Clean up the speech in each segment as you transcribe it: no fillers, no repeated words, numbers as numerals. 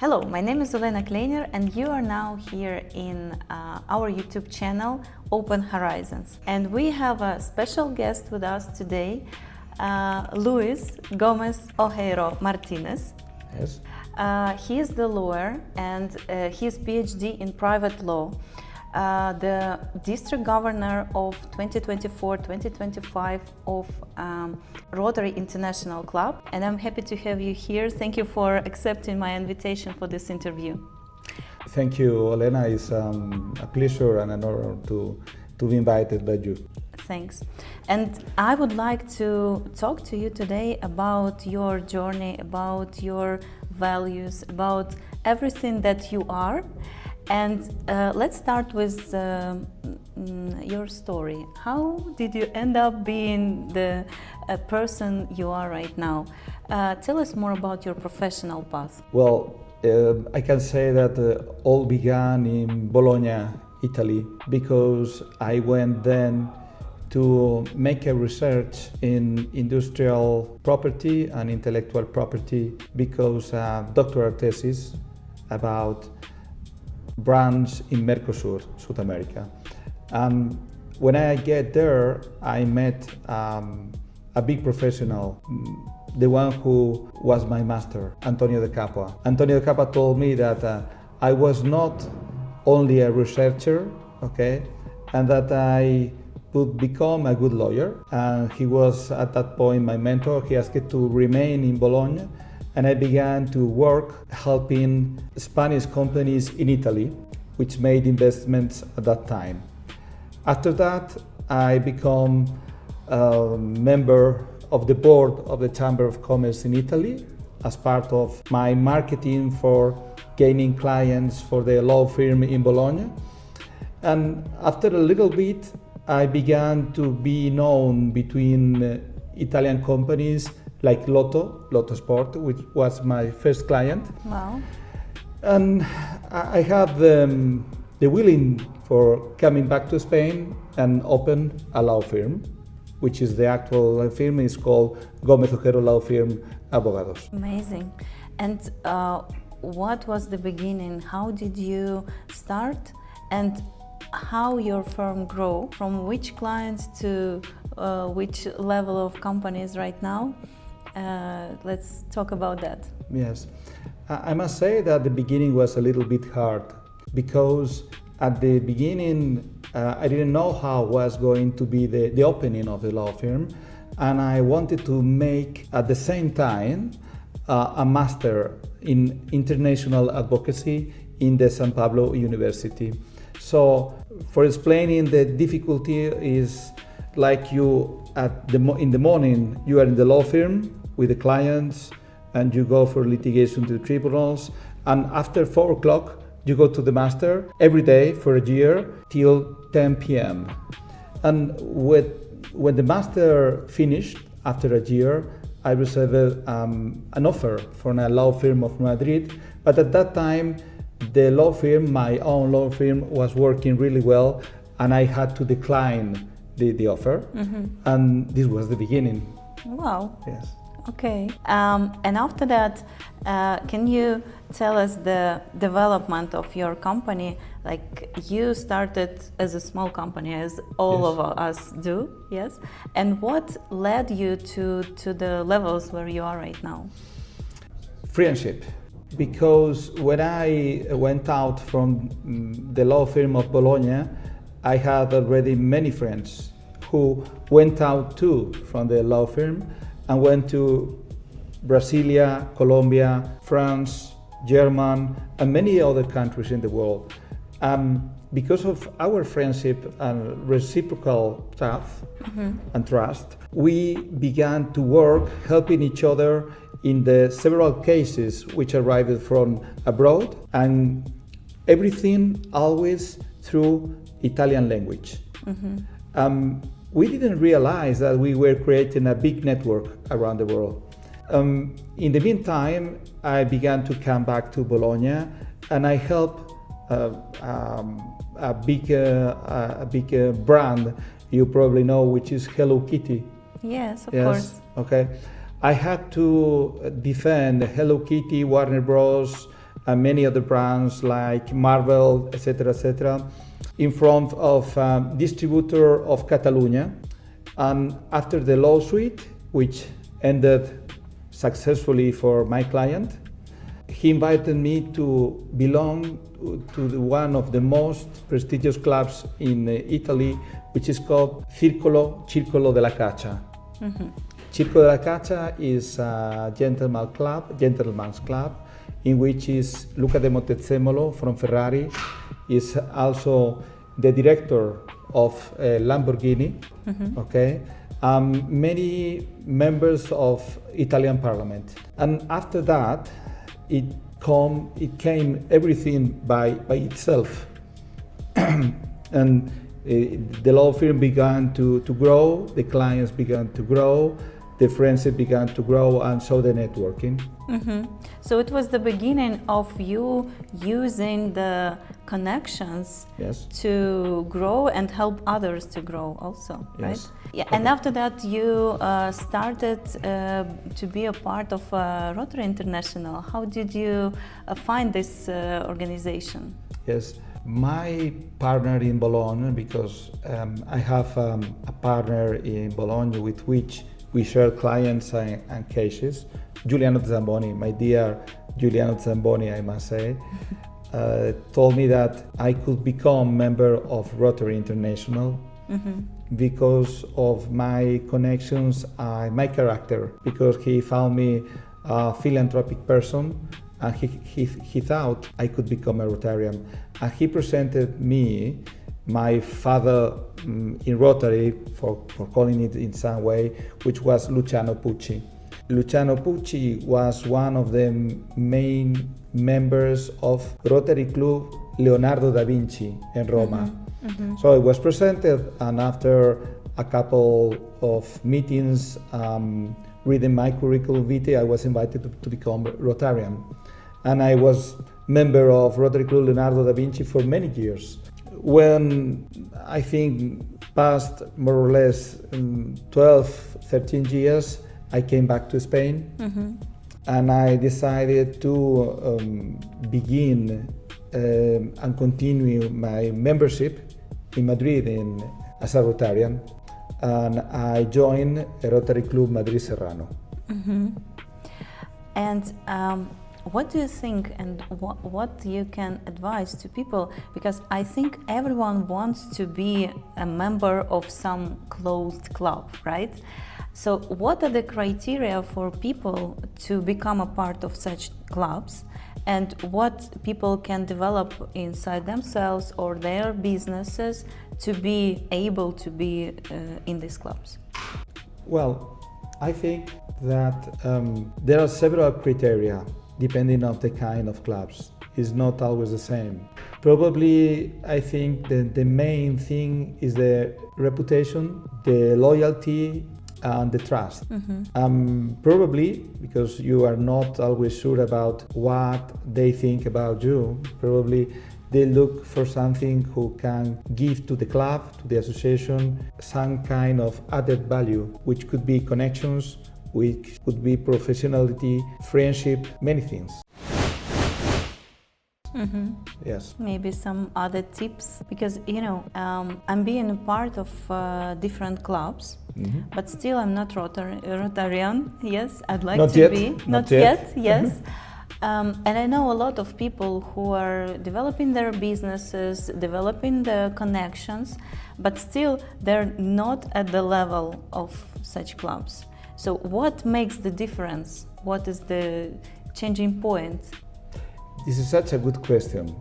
Hello, my name is Olena Kleiner and you are now here in our YouTube channel OpenHorizons. And we have a special guest with us today, Luis Gómez-Ojero Martínez. Yes. He is the lawyer and his PhD in private law, the district governor of 2024-2025 of Rotary International Club, and I'm happy to have you here. Thank you for accepting my invitation for this interview. Thank you, Olena. It's a pleasure and an honor to be invited by you. Thanks. And I would like to talk to you today about your journey, about your values, about everything that you are. And let's start with your story. How did you end up being the person you are right now? Tell us more about your professional path. Well, I can say that all began in Bologna, Italy, because I went then to make a research in industrial property and intellectual property because a doctoral thesis about brands in Mercosur, South America. When I get there, I met a big professional, the one who was my master, Antonio de Capua. Antonio de Capua told me that I was not only a researcher, okay, and that I would become a good lawyer. And he was at that point my mentor. He asked me to remain in Bologna. And I began to work helping Spanish companies in Italy, which made investments at that time. After that, I became a member of the board of the Chamber of Commerce in Italy as part of my marketing for gaining clients for the law firm in Bologna. And after a little bit, I began to be known between Italian companies like Lotto Sport, which was my first client. Wow. And I had the willing for coming back to Spain and open a law firm, which is the actual firm is called Gómez-Ojero Law Firm Abogados. Amazing. And what was the beginning? How did you start? And how your firm grow? From which clients to which level of companies right now? Let's talk about that. Yes, I must say that the beginning was a little bit hard because at the beginning I didn't know how was going to be the opening of the law firm, and I wanted to make at the same time a master in international advocacy in the San Pablo University. So for explaining the difficulty is like you in the morning you are in the law firm with the clients and you go for litigation to the tribunals, and after 4 o'clock you go to the master every day for a year till 10 p.m. And when the master finished after a year, I received an offer from a law firm of Madrid, but at that time the law firm, my own law firm, was working really well and I had to decline the offer. Mm-hmm. And this was the beginning. Wow. Yes. Okay. And after that, can you tell us the development of your company? Like you started as a small company, as all Yes. of us do, yes? And what led you to the levels where you are right now? Friendship. Because when I went out from the law firm of Bologna, I had already many friends who went out too from the law firm and went to Brasilia, Colombia, France, Germany, and many other countries in the world. Because of our friendship and reciprocal stuff and trust, we began to work helping each other in the several cases which arrived from abroad, and everything always through Italian language. Mm-hmm. We didn't realize that we were creating a big network around the world. In the meantime, I began to come back to Bologna, and I helped a big brand you probably know, which is Hello Kitty. Yes, of course. Okay. I had to defend Hello Kitty, Warner Bros., and many other brands like Marvel, etc., in front of distributor of Catalonia. And after the lawsuit, which ended successfully for my client, he invited me to belong to one of the most prestigious clubs in Italy, which is called Circolo della Caccia. Mm-hmm. Circolo della Caccia is a gentleman's club, in which is Luca de Montezemolo from Ferrari, is also the director of Lamborghini, mm-hmm. Okay, many members of Italian Parliament. And after that, it came everything by itself. And the law firm began to grow, the clients began to grow, the friendship began to grow, and so the networking. Mm-hmm. So it was the beginning of you using the connections, yes, to grow and help others to grow also, yes, right? Yeah. Okay. And after that you started to be a part of Rotary International. How did you find this organization? Yes, my partner in Bologna, because I have a partner in Bologna with which we share clients and cases. Giuliano Zamboni, my dear Giuliano Zamboni, I must say, told me that I could become member of Rotary International, mm-hmm. because of my connections, my character, because he found me a philanthropic person, and he thought I could become a Rotarian. And he presented me my father in Rotary, for calling it in some way, which was Luciano Pucci. Luciano Pucci was one of the main members of Rotary Club Leonardo da Vinci in Roma. Mm-hmm. Mm-hmm. So it was presented, and after a couple of meetings, reading my curriculum vitae, I was invited to become Rotarian. And I was member of Rotary Club Leonardo da Vinci for many years. When I think past more or less 12, 13 years, I came back to Spain, mm-hmm. and I decided to begin and continue my membership in Madrid as a Rotarian, and I joined Rotary Club Madrid Serrano. Mm-hmm. And what do you think, and what you can advise to people? Because I think everyone wants to be a member of some closed club, right? So what are the criteria for people to become a part of such clubs, and what people can develop inside themselves or their businesses to be able to be in these clubs? Well, I think that there are several criteria depending on the kind of clubs. It's not always the same. Probably, I think the main thing is the reputation, the loyalty, and the trust. Mm-hmm. Probably, because you are not always sure about what they think about you, probably they look for something who can give to the club, to the association, some kind of added value, which could be connections, which could be professionality, friendship, many things. Mm-hmm. Yes. Maybe some other tips, because I'm being a part of different clubs, mm-hmm. but still I'm not Rotarian. Yes, I'd like not to yet. be. Not yet. Yes. And I know a lot of people who are developing their businesses, developing the connections, but still they're not at the level of such clubs. So what makes the difference? What is the changing point? This is such a good question.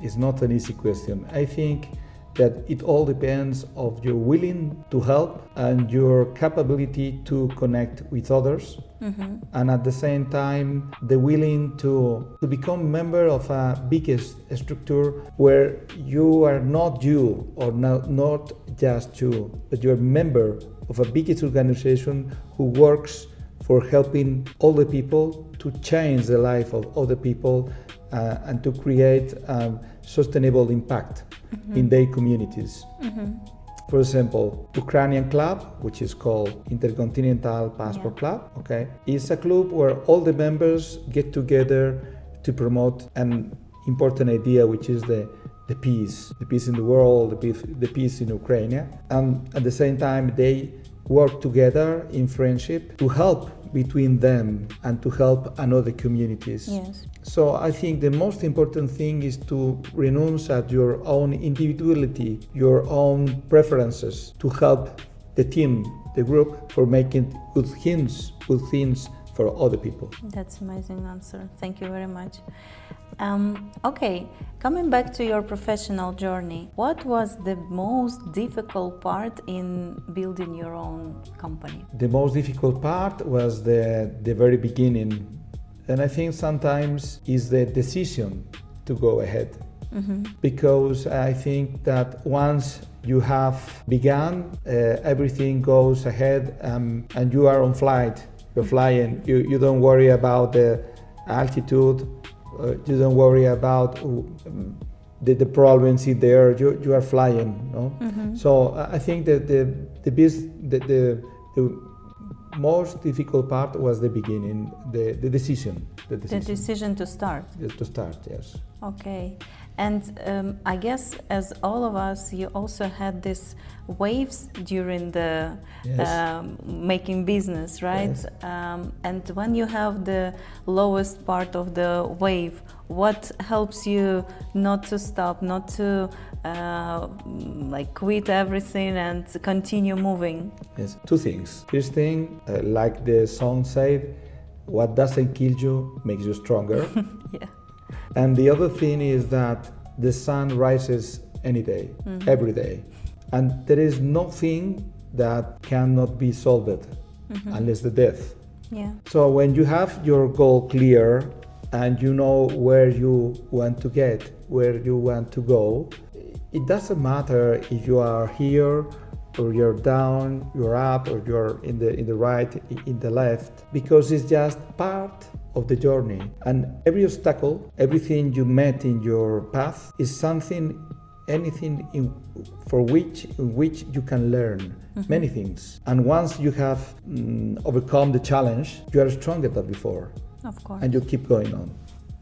It's not an easy question. I think that it all depends of your willing to help and your capability to connect with others, mm-hmm. and at the same time the willing to become member of a biggest structure where you are not you, or not just you, but you're a member of a biggest organization who works for helping all the people to change the life of other people and to create sustainable impact, mm-hmm. in their communities. Mm-hmm. For example, Ukrainian club, which is called Intercontinental Passport Club, okay, is a club where all the members get together to promote an important idea, which is the peace in the world, the peace in Ukraine. And at the same time, they work together in friendship to help between them and to help another communities. Yes. So I think the most important thing is to renounce at your own individuality, your own preferences, to help the team, the group, for making good things for other people. That's an amazing answer. Thank you very much. Okay, coming back to your professional journey, what was the most difficult part in building your own company? The most difficult part was the very beginning. And I think sometimes is the decision to go ahead. Mm-hmm. Because I think that once you have begun, everything goes ahead and you are on flight. You're flying. You don't worry about the altitude. You don't worry about the problems in there. You are flying. No? Mm-hmm. So I think that the most difficult part was the beginning, the decision. The decision to start. To start, yes. Okay. And I guess, as all of us, you also had these waves during the making business, right? Yes. And when you have the lowest part of the wave, what helps you not to stop, not to quit everything and continue moving? Yes, two things. First thing, like the song said, what doesn't kill you makes you stronger. Yeah. And the other thing is that the sun rises any day, mm-hmm. every day. And there is nothing that cannot be solved mm-hmm. unless the death. Yeah. So when you have your goal clear and you know where you want to get, where you want to go, it doesn't matter if you are here or you're down, you're up, or you're in the right, in the left, because it's just part of the journey. And every obstacle, everything you met in your path is anything in which you can learn mm-hmm. many things. And once you have overcome the challenge, you are stronger than before. Of course. And you keep going on.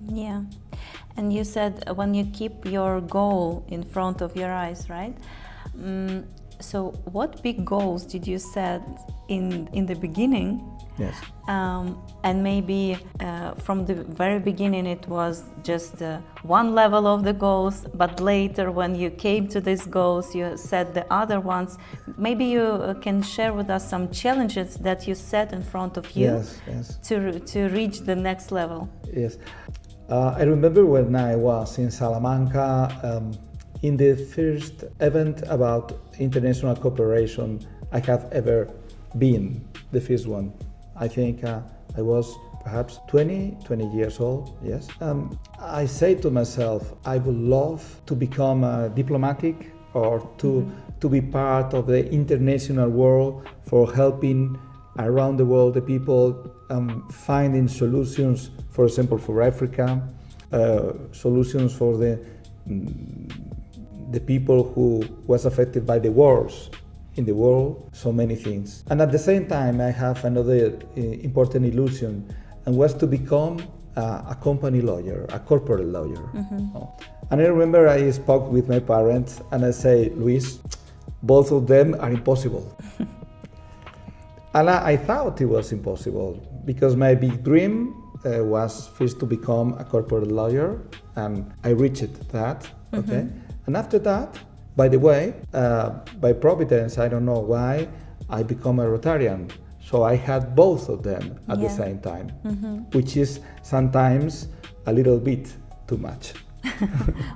Yeah. And you said when you keep your goal in front of your eyes, right? So what big goals did you set in the beginning? Yes. And maybe from the very beginning it was just one level of the goals, but later when you came to these goals you set the other ones. Maybe you can share with us some challenges that you set in front of you to reach the next level. Yes. I remember when I was in Salamanca, in the first event about international cooperation I have ever been, the first one. I think I was perhaps 20 years old, yes. I say to myself, I would love to become diplomatic or to be part of the international world for helping around the world the people finding solutions, for example, for Africa, solutions for the people who was affected by the wars in the world, so many things. And at the same time, I have another important illusion, and was to become a company lawyer, a corporate lawyer. Mm-hmm. And I remember I spoke with my parents, and I say, Luis, both of them are impossible. And I thought it was impossible, because my big dream was first to become a corporate lawyer, and I reached that, okay? Mm-hmm. And after that, by the way, by providence, I don't know why, I become a Rotarian. So I had both of them at the same time, mm-hmm. which is sometimes a little bit too much.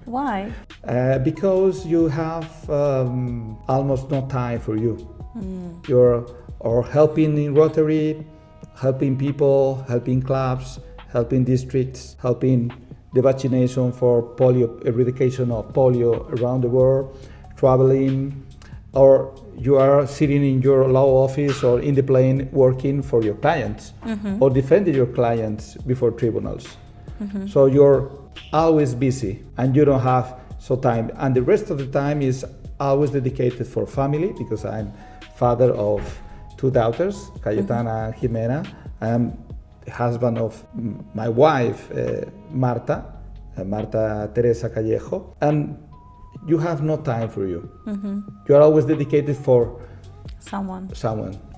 Why? Because you have almost no time for you. Mm. You're helping in Rotary, helping people, helping clubs, helping districts, helping the vaccination for polio, eradication of polio around the world, traveling, or you are sitting in your law office or in the plane working for your clients, mm-hmm. or defending your clients before tribunals. Mm-hmm. So you're always busy and you don't have so time. And the rest of the time is always dedicated for family, because I'm father of two daughters, Cayetana mm-hmm. and Jimena. the husband of my wife, Marta Teresa Callejo, and you have no time for you. You are always dedicated for someone,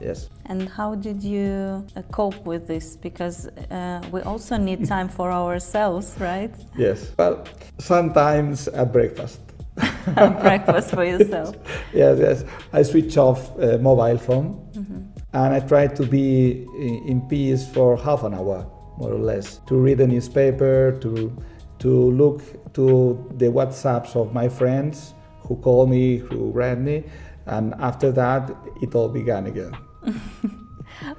yes. And how did you cope with this? Because we also need time for ourselves, right? Yes. Well, sometimes at breakfast. Breakfast for yourself. Yes. I switch off mobile phone, and I try to be in peace for half an hour, more or less, to read the newspaper, to look to the WhatsApps of my friends who call me, who read me, and after that, it all began again.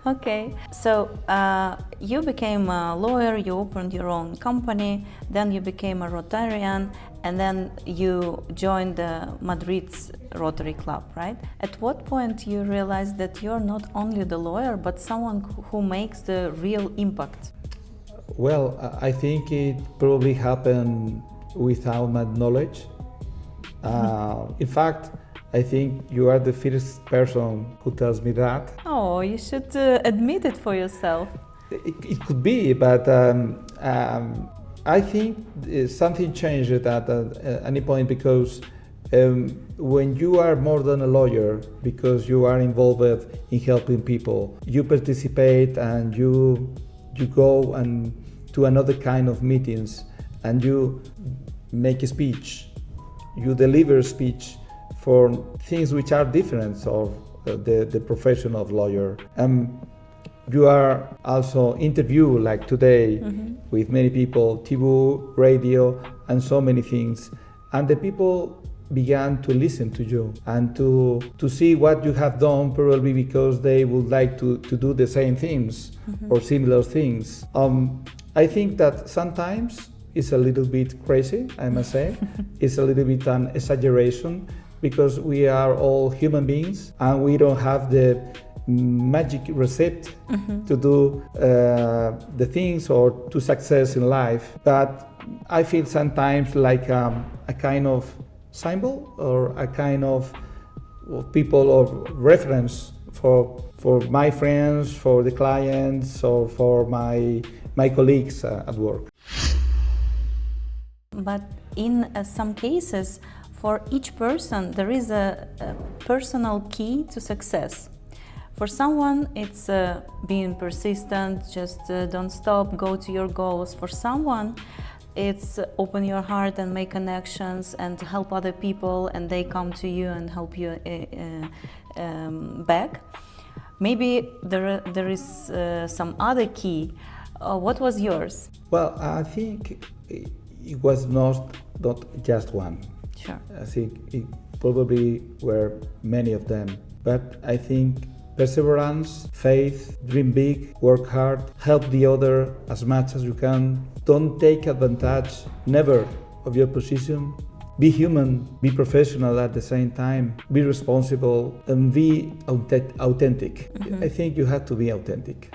Okay, so you became a lawyer, you opened your own company, then you became a Rotarian, and then you joined Madrid's Rotary Club, right? At what point you realized that you're not only the lawyer, but someone who makes the real impact? Well, I think it probably happened without my knowledge. In fact, I think you are the first person who tells me that. Oh, you should admit it for yourself. It could be, but I think something changed at any point, because when you are more than a lawyer, because you are involved in helping people, you participate and you go and to another kind of meetings, and you make a speech, you deliver a speech for things which are different of the profession of lawyer. You are also interviewed like today with many people, TV, radio, and so many things. And the people began to listen to you and to see what you have done, probably because they would like to do the same things or similar things. I think that sometimes it's a little bit crazy, I must say. It's a little bit an exaggeration, because we are all human beings and we don't have the magic recipe to do the things or to success in life. But I feel sometimes like a kind of symbol or a kind of people of reference for my friends, for the clients, or for my colleagues at work. But in some cases, for each person, there is a personal key to success. For someone, it's being persistent, just don't stop, go to your goals. For someone, it's open your heart and make connections and help other people, and they come to you and help you back. Maybe there is some other key. What was yours? Well, I think it was not just one. Sure. I think it probably were many of them, but I think perseverance, faith, dream big, work hard, help the other as much as you can. Don't take advantage, never, of your position. Be human, be professional at the same time, be responsible, and be authentic. I think you have to be authentic.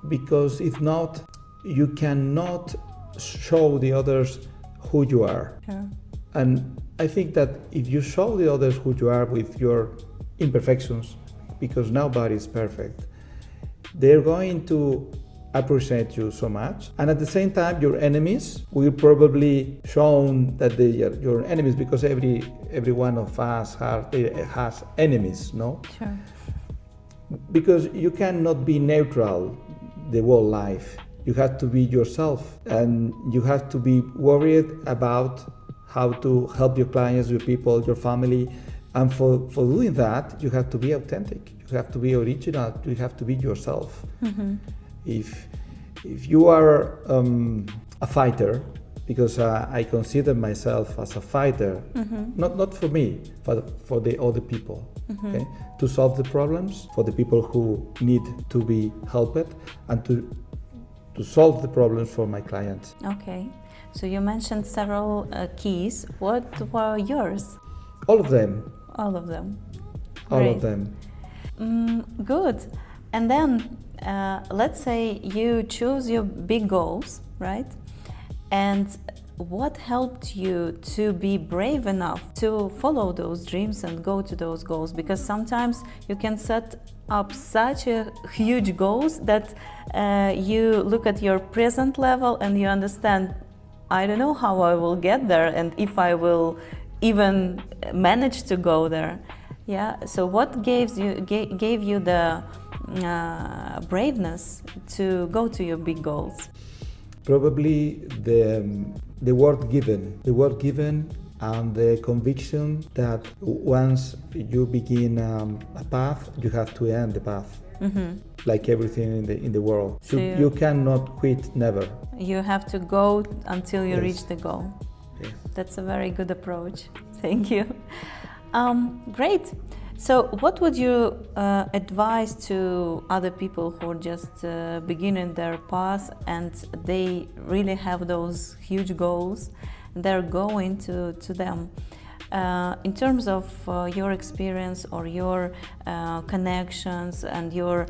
Because if not, you cannot show the others who you are. Sure. And I think that if you show the others who you are with your imperfections, because nobody is perfect, they're going to appreciate you so much. And at the same time, your enemies will probably show that they are your enemies, because every one of us has enemies, no? Sure. Because you cannot be neutral the whole life. You have to be yourself, and you have to be worried about how to help your clients, your people, your family. And for doing that, you have to be authentic. You have to be original. You have to be yourself. If you are a fighter, because I consider myself as a fighter, not for me, but for the other people, okay? To solve the problems for the people who need to be helped, and to solve the problems for my clients. Okay, so you mentioned several keys. What were yours? All of them. All of them. All Great. of them. Good. And then let's say you choose your big goals, right? And what helped you to be brave enough to follow those dreams and go to those goals? Because sometimes you can set up such a huge goals that you look at your present level and you understand, I don't know how I will get there and if I will even manage to go there. Yeah. So what gave you the braveness to go to your big goals? Probably the word given, and the conviction that once you begin a path, you have to end the path. Mm-hmm. Like everything in the world. So you cannot quit, never. You have to go until you yes. reach the goal. Yes. That's a very good approach. Thank you. Great. So what would you advise to other people who are just beginning their path and they really have those huge goals, they're going to them? In terms of your experience or your connections and your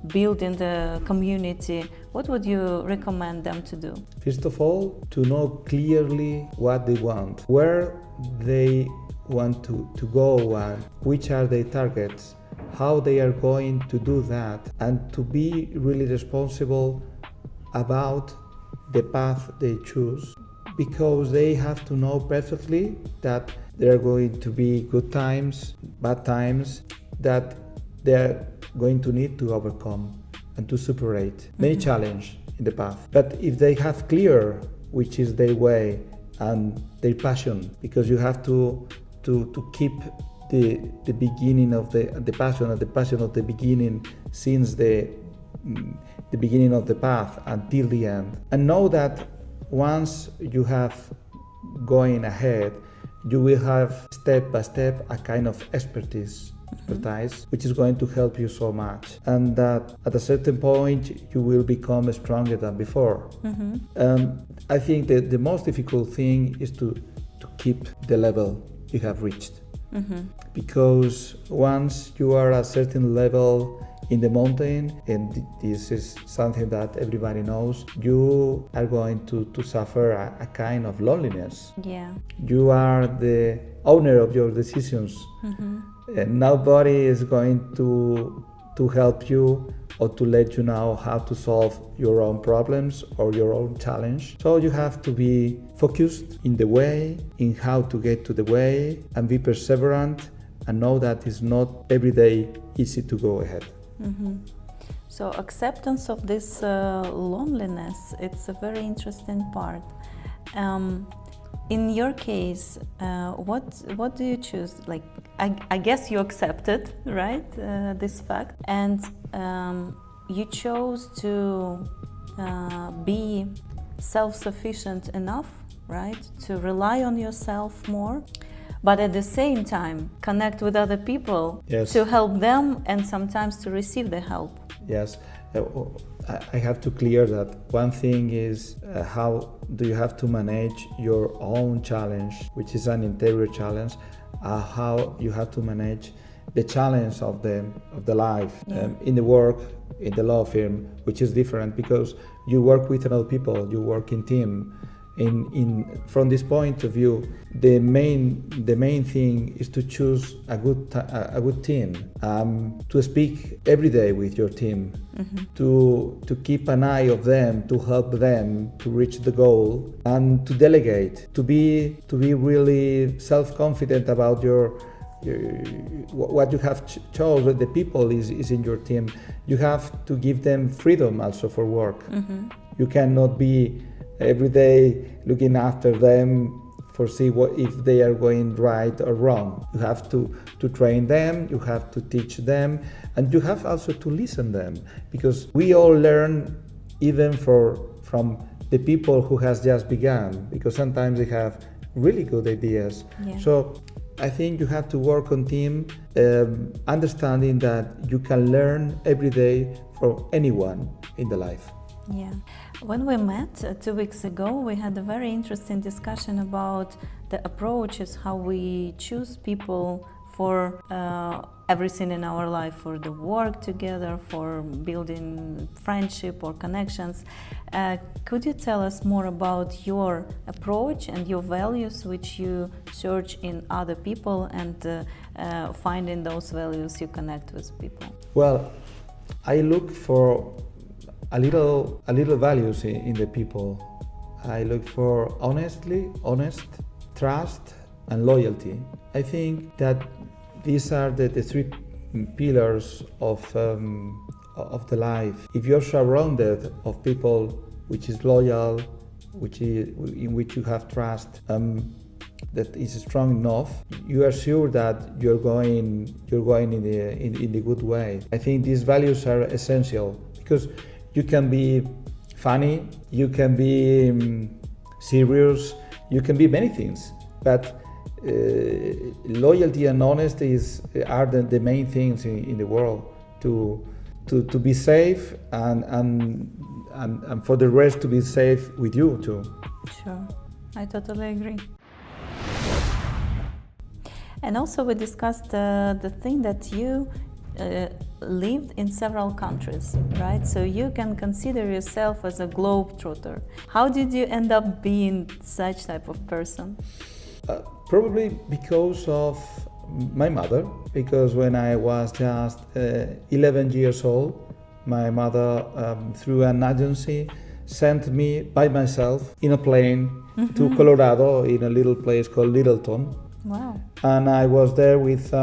building the community, what would you recommend them to do? First of all, to know clearly what they want, where they want to go and which are their targets, how they are going to do that, and to be really responsible about the path they choose, because they have to know perfectly that there are going to be good times, bad times, that they're going to need to overcome and to superate many challenges in the path. But if they have clear which is their way and their passion, because you have to keep the beginning of the passion, and the passion of the beginning since the beginning of the path until the end, and know that once you have going ahead, you will have step by step a kind of expertise, which is going to help you so much, and that at a certain point you will become stronger than before. I think that the most difficult thing is to keep the level you have reached, because once you are at a certain level in the mountain, and this is something that everybody knows, you are going to suffer a kind of loneliness. Yeah. You are the owner of your decisions, and nobody is going to help you or to let you know how to solve your own problems or your own challenge. So you have to be focused in the way, in how to get to the way, and be perseverant, and know that it's not every day easy to go ahead. So acceptance of this loneliness, it's a very interesting part. In your case, what do you choose? Like, I guess you accepted, right, this fact, and you chose to be self-sufficient enough, right, to rely on yourself more, but at the same time connect with other people. Yes. To help them and sometimes to receive the help. Yes. I have to clear that one thing is how do you have to manage your own challenge, which is an interior challenge, how you have to manage the challenge of the life, in the work, in the law firm, which is different because you work with other people, you work in team. From this point of view, the main thing is to choose a good team, to speak every day with your team, to keep an eye of them, to help them to reach the goal, and to delegate, to be really self-confident about what you have chosen. The people is in your team. You have to give them freedom also for work. You cannot be every day looking after them for see if they are going right or wrong. You have to train them, you have to teach them, and you have also to listen them, because we all learn even from the people who has just begun, because sometimes they have really good ideas. So I think you have to work on team, understanding that you can learn every day from anyone in the life. Yeah. When we met 2 weeks ago, we had a very interesting discussion about the approaches, how we choose people for everything in our life, for the work together, for building friendship or connections. Could you tell us more about your approach and your values which you search in other people, and finding those values you connect with people? Well, I look for a little values in the people. I look for honest, trust, and loyalty. I think that these are the three pillars of the life. If you're surrounded of people which is loyal, in which you have trust, that is strong enough, you are sure that you're going in the good way. I think these values are essential because you can be funny, you can be serious, you can be many things, but loyalty and honesty are the main things in the world to be safe and for the rest to be safe with you too. Sure, I totally agree. And also we discussed the thing that you lived in several countries, right? So you can consider yourself as a globetrotter. How did you end up being such type of person? Probably because of my mother, because when I was just 11 years old, my mother, through an agency, sent me by myself in a plane to Colorado, in a little place called Littleton. Wow. And I was there with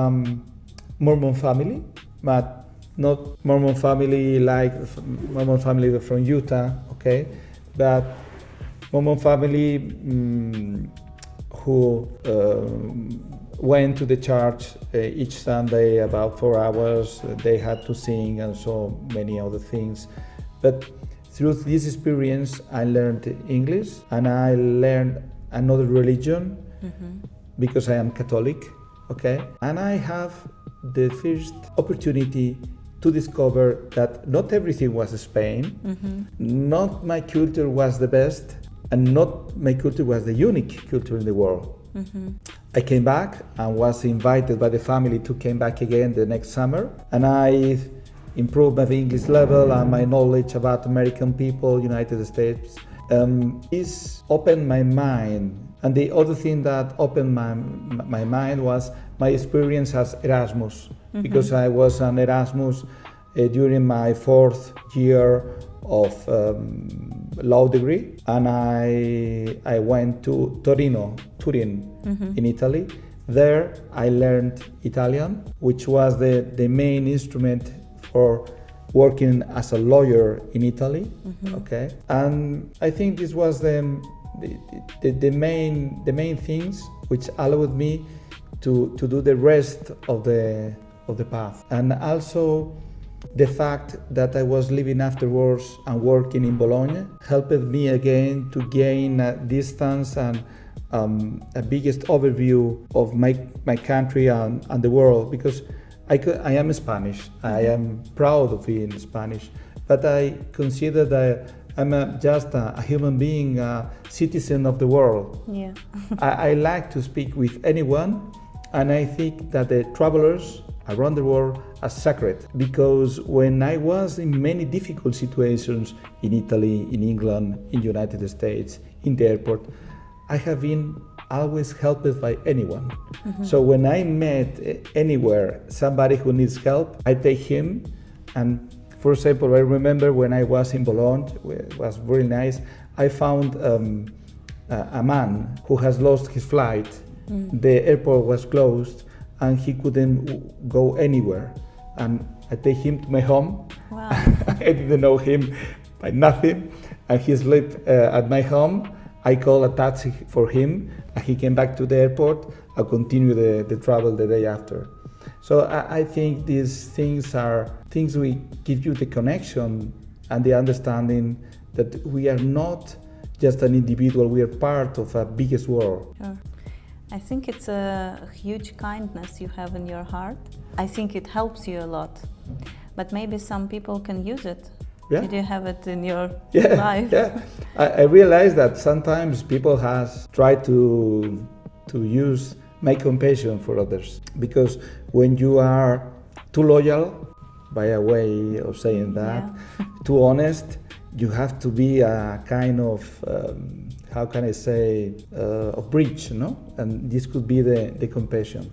Mormon family, but not Mormon family like Mormon family from Utah, okay? But Mormon family who went to the church each Sunday about 4 hours. They had to sing and so many other things. But through this experience, I learned English and I learned another religion because I am Catholic, okay? And I have the first opportunity to discover that not everything was Spain, not my culture was the best, and not my culture was the unique culture in the world. I came back and was invited by the family to come back again the next summer, and I improved my English level and my knowledge about American people, United States. This opened my mind, and the other thing that opened my mind was my experience as Erasmus, because I was an Erasmus during my 4th year of law degree, and I went to Turin in Italy. There I learned Italian, which was the main instrument for working as a lawyer in Italy. Okay, and I think this was the main things which allowed me to do the rest of the path, and also the fact that I was living afterwards and working in Bologna helped me again to gain a distance and a biggest overview of my country and the world, because I am Spanish. I am proud of being Spanish, but I consider that I'm just a human being, a citizen of the world. Yeah. I like to speak with anyone, and I think that the travelers around the world are sacred, because when I was in many difficult situations in Italy, in England, in United States, in the airport, I have been always helped by anyone. So when I met anywhere somebody who needs help, I take him. And for example, I remember when I was in Bologna, it was very nice, I found a man who has lost his flight. The airport was closed and he couldn't go anywhere. And I take him to my home. Wow. I didn't know him by nothing. And he slept at my home. I called a taxi for him, and he came back to the airport and continued the travel the day after. So I think these things are things we give you the connection and the understanding that we are not just an individual, we are part of a biggest world. Sure. I think it's a huge kindness you have in your heart. I think it helps you a lot, but maybe some people can use it. Yeah. Did you have it in your Yeah, life? yeah. I realize that sometimes people has tried to use my compassion for others. Because when you are too loyal, by a way of saying that, too honest, you have to be a kind of, how can I say, of bridge, no? And this could be the compassion.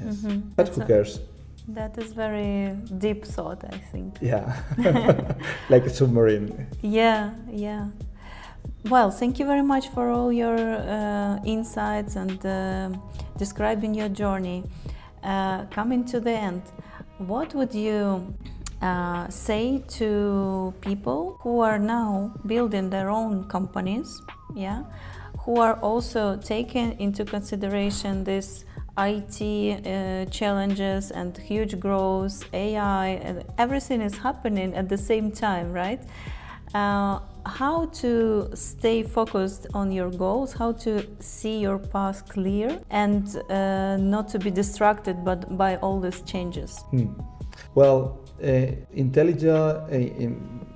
Yes. But who cares? That is very deep thought, I think. Yeah, like a submarine. Yeah. Well, thank you very much for all your insights and describing your journey. Coming to the end, what would you say to people who are now building their own companies, who are also taking into consideration this IT challenges and huge growth, AI, and everything is happening at the same time, right? How to stay focused on your goals, how to see your path clear and not to be distracted by all these changes? Well,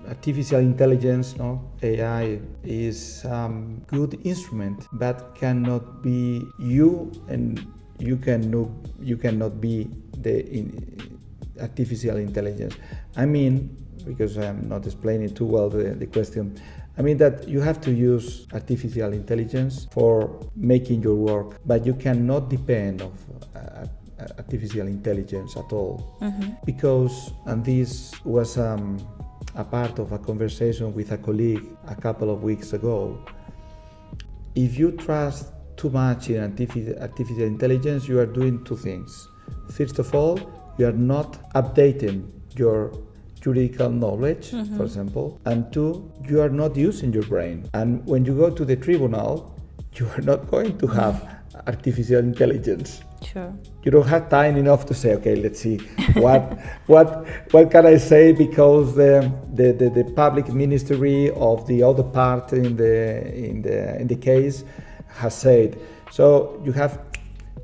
artificial intelligence, AI, is a good instrument, but cannot be you, and you cannot be the artificial intelligence. I mean, because I'm not explaining too well the question, I mean that you have to use artificial intelligence for making your work, but you cannot depend on artificial intelligence at all. Because, and this was a part of a conversation with a colleague a couple of weeks ago, if you trust too much in artificial intelligence, you are doing two things. First of all, you are not updating your juridical knowledge, for example, and two, you are not using your brain. And when you go to the tribunal, you are not going to have artificial intelligence. Sure. You don't have time enough to say, okay, let's see what can I say, because the public ministry of the other part in the case has said. So you have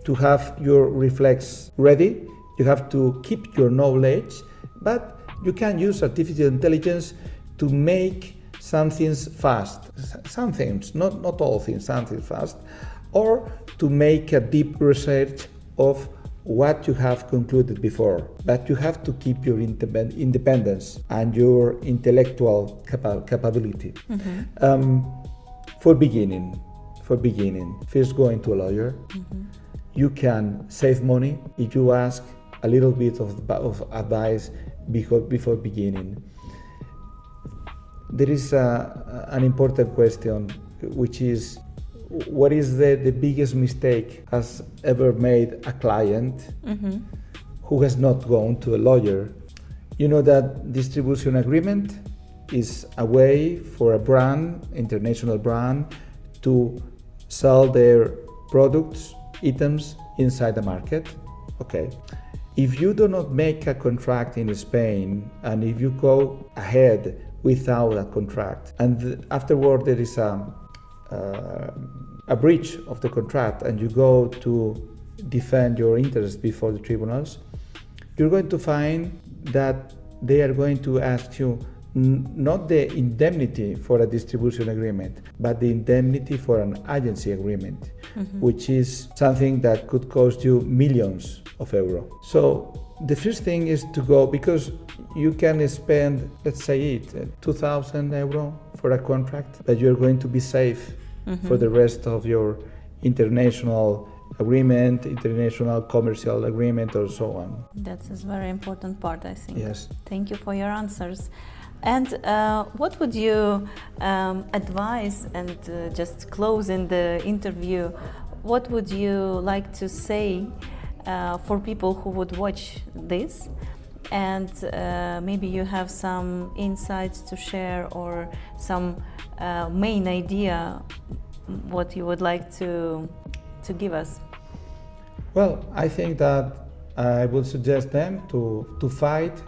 to have your reflex ready. You have to keep your knowledge, but you can use artificial intelligence to make some things fast. Some things, not all things, some things fast, or to make a deep research of what you have concluded before. But you have to keep your independence and your intellectual capability. For beginning, first going to a lawyer. You can save money if you ask a little bit of advice before beginning. There is an important question, which is, what is the biggest mistake has ever made a client who has not gone to a lawyer? You know that distribution agreement is a way for a brand, international brand, to sell their products, items inside the market. Okay. If you do not make a contract in Spain, and if you go ahead without a contract, and afterward there is a breach of the contract, and you go to defend your interests before the tribunals, you're going to find that they are going to ask you not the indemnity for a distribution agreement, but the indemnity for an agency agreement, which is something that could cost you millions of euros. So the first thing is to go, because you can spend, let's say 2,000 euros for a contract, but you're going to be safe for the rest of your international agreement, international commercial agreement, or so on. That's a very important part, I think. Yes. Thank you for your answers. And what would you advise, and just closing the interview, what would you like to say for people who would watch this? And maybe you have some insights to share, or some main idea what you would like to give us. Well, I think that I would suggest them to fight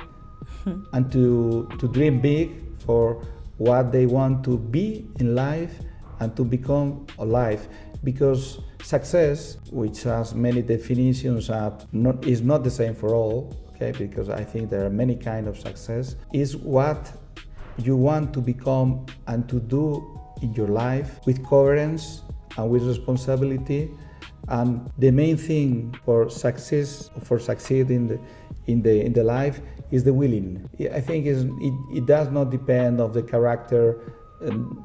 and to dream big for what they want to be in life and to become alive. Because success, which has many definitions, is not the same for all. Okay, because I think there are many kinds of success, is what you want to become and to do in your life with coherence and with responsibility And the main thing for succeed in the life is the willing. I think it does not depend of the character,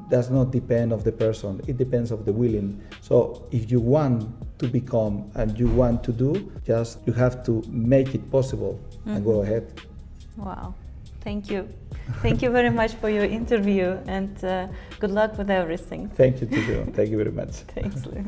does not depend of the person. It depends of the willing. So if you want to become and you want to do, just you have to make it possible and go ahead. Wow, thank you. Thank you very much for your interview, and good luck with everything. Thank you to you. Thank you very much. Thanks, Lou.